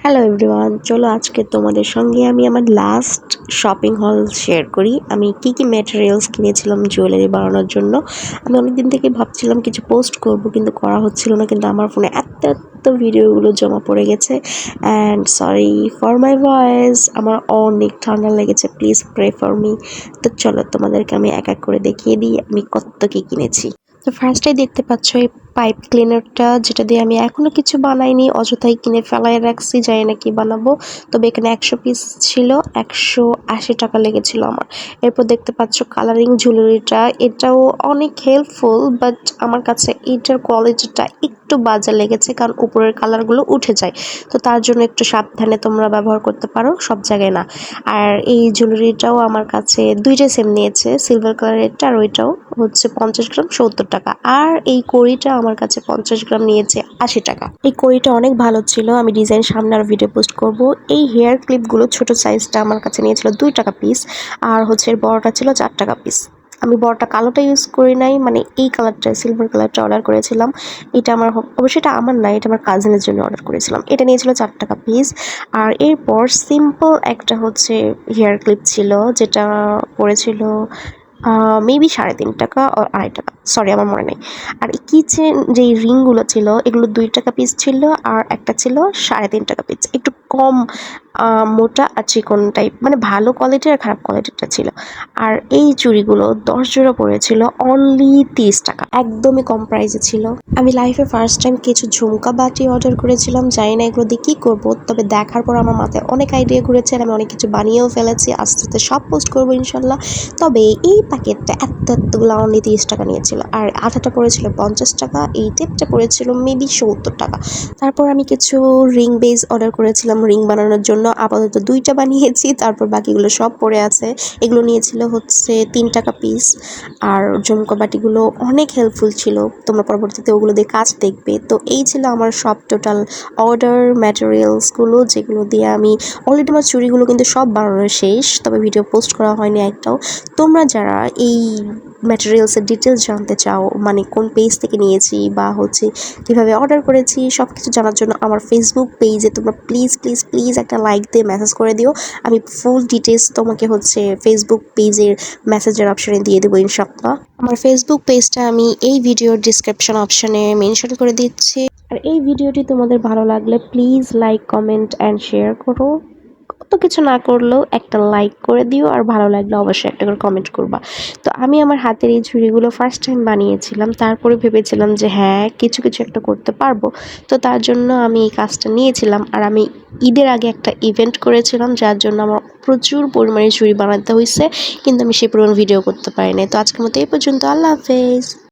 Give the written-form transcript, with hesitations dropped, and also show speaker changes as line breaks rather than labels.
Hello everyone, চলো আজকে তোমাদের সঙ্গে আমি আমার লাস্ট শপিং হল শেয়ার করি। আমি কি কি ম্যাটেরিয়ালস কিনেছিলাম জুয়েলারি বানানোর জন্য। আমি অনেকদিন থেকে ভাবছিলাম কিছু পোস্ট করব, কিন্তু করা হচ্ছিল না। কিন্তু আমার ফোনে এত এত ভিডিওগুলো জমা পড়ে গেছে। And sorry for my voice, আমার অনেক ঠান্ডা লেগেছে, প্লিজ প্রে ফর মি। তো চলো তোমাদেরকে আমি এক এক করে দেখিয়ে দিই আমি কত কি কিনেছি। তো ফার্স্টেই দেখতে পাচ্ছ এই পাইপ ক্লিনারটা, যেটা দিয়ে আমি এখনো কিছু বানাইনি, অযথাই কিনে ফেলায় রাখছি, জানি না কি বানাবো। তবে এখানে 100 পিস ছিল, 180 টাকা লেগেছিল আমার। এরপর দেখতে পাচ্ছ কালারিং জুয়েলারিটা, এটাও অনেক হেল্পফুল, বাট আমার কাছে এটার কোয়ালিটিটা একটু বাজে লেগেছে, কারণ উপরের কালারগুলো উঠে যায়। তো তার জন্য একটু সাবধানে তোমরা ব্যবহার করতে পারো, সব জায়গায় না। আর এই জুয়েলারিটাও আমার কাছে দুইটা সেম নিয়েছে, সিলভার কালারেরটা আর ওইটাও হচ্ছে 50 গ্রাম 70 টাকা। আর এই কড়িটা আমার কাছে 50 গ্রাম নিয়েছে 80 টাকা। এই কড়িটা অনেক ভালো ছিল, আমি ডিজাইন সামনে আর ভিডিও পোস্ট করব। এই হেয়ার ক্লিপগুলো ছোট সাইজটা আমার কাছে নিয়েছিল 2 টাকা পিস, আর হচ্ছে এর বড়টা ছিল 4 টাকা পিস। আমি বড়টা কালোটা ইউজ করি নাই, মানে এই কালারটা সিলভার কালারটা অর্ডার করেছিলাম। এটা আমার অবশ্যই এটা আমার না, এটা আমার কাজিনের জন্য অর্ডার করেছিলাম। এটা নিয়েছিল 4 টাকা পিস। আর এরপর সিম্পল একটা হচ্ছে হেয়ার ক্লিপ ছিল, যেটা পড়েছিল মেবি 3.5 টাকা আর 2.5 টাকা, সরি আমার মনে নেই। আর এই কিচেন যেই রিংগুলো ছিল, এগুলো 2 টাকা পিস ছিল, আর একটা ছিল 3.5 টাকা পিস, একটু কম মোটা আর চিকন টাইপ, মানে ভালো কোয়ালিটির আর খারাপ কোয়ালিটিরটা ছিল। আর এই চুড়িগুলো 10 জোড়া পড়েছিল অনলি 30 টাকা, একদমই কম প্রাইসে ছিল। আমি লাইফে ফার্স্ট টাইম কিছু ঝুমকা বাটি অর্ডার করেছিলাম, জানি না এগুলো দিয়ে কী করবো, তবে দেখার পর আমার মাথায় অনেক আইডিয়া ঘুরেছে, আর আমি অনেক কিছু বানিয়েও ফেলেছি। আস্তে আস্তে সব পোস্ট করবো ইনশাল্লাহ। তবে এই প্যাকেটটা এতগুলো অনলি 30 টাকা নিয়েছিল, আর আঠাটা পড়েছিল 50 টাকা, এই টেপটা পড়েছিল মেবি 70 টাকা। তারপর আমি কিছু রিং বেস অর্ডার করেছিলাম রিং বানানোর জন্য, আপাতত 2টা বানিয়েছি, তারপর বাকিগুলো সব পড়ে আছে। এগুলো নিয়েছিল হচ্ছে 3 টাকা পিস। আর ঝুমকা বাটিগুলো অনেক হেল্পফুল ছিল, তোমরা পরবর্তীতে ওগুলো দিয়ে কাজ দেখবে। তো এই ছিল আমার সব টোটাল অর্ডার ম্যাটেরিয়ালসগুলো, যেগুলো দিয়ে আমি অলরেডি আমার চুড়িগুলো কিন্তু সব বানানো শেষ, তবে ভিডিও পোস্ট করা হয়নি একটাও। তোমরা যারা এই ম্যাটেরিয়ালসের ডিটেলস জানতে চাও, মানে কোন পেজ থেকে নিয়েছি বা হচ্ছে কীভাবে অর্ডার করেছি, সব কিছু জানার জন্য আমার ফেসবুক পেজে তোমরা প্লিজ প্লিজ প্লিজ একটা লাইক দিয়ে মেসেজ করে দিও। আমি ফুল ডিটেলস তোমাকে হচ্ছে ফেসবুক পেজের মেসেজের অপশানে দিয়ে দেবো ইনশাআল্লাহ। আমার ফেসবুক পেজটা আমি এই ভিডিওর ডিসক্রিপশন অপশানে মেনশন করে দিচ্ছি। আর এই ভিডিওটি তোমাদের ভালো লাগলে please like, comment and share করো। কত কিছু না করলেও একটা লাইক করে দিও, আর ভালো লাগলে অবশ্যই একটা করে কমেন্ট করবা। তো আমি আমার হাতের এই ঝুড়িগুলো ফার্স্ট টাইম বানিয়েছিলাম, তারপরে ভেবেছিলাম যে হ্যাঁ কিছু কিছু একটা করতে পারবো। তো তার জন্য আমি এই কাজটা নিয়েছিলাম। আর আমি ঈদের আগে একটা ইভেন্ট করেছিলাম, যার জন্য আমার প্রচুর পরিমাণে ঝুড়ি বানাতে হয়েছে, কিন্তু আমি সেই পরিমাণ ভিডিও করতে পারিনি। তো আজকের মতো এই পর্যন্ত, আল্লাহ হাফেজ।